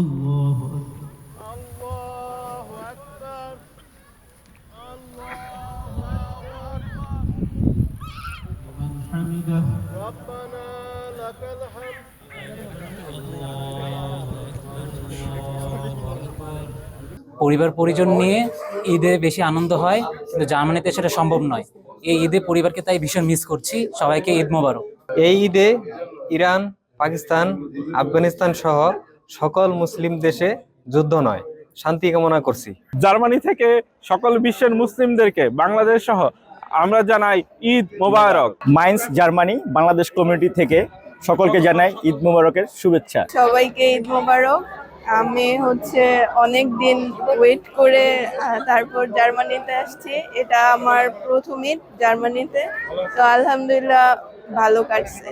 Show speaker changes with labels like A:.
A: الله
B: الله أكبر الله أكبر
A: لمن حمده
B: ربنا لك الحمد
C: পরিবার পরিজন নিয়ে ঈদে বেশি আনন্দ হয়, কিন্তু জার্মানিতে সেটা সম্ভব নয়। এই ঈদে পরিবারকে তাই ভীষণ মিস করছি। সবাইকে ঈদ মোবারক।
D: এই ঈদে ইরান, পাকিস্তান, আফগানিস্তান সহ সকল মুসলিম দেশে যুদ্ধ নয়, শান্তি কামনা করছি।
E: জার্মানি থেকে সকল বিশ্বের মুসলিমদেরকে বাংলাদেশ সহ আমরা জানাই ঈদ মোবারক।
F: মাইন্স জার্মানি বাংলাদেশ কমিউনিটি থেকে সকলকে জানাই ঈদ মোবারকের শুভেচ্ছা।
G: সবাইকে ঈদ মোবারক। আমি অনেক দিন ওয়েট করে তারপর জার্মানিতে আসছি। এটা আমার প্রথম ঈদ জার্মানিতে, তো আলহামদুলিল্লাহ ভালো কাটছে।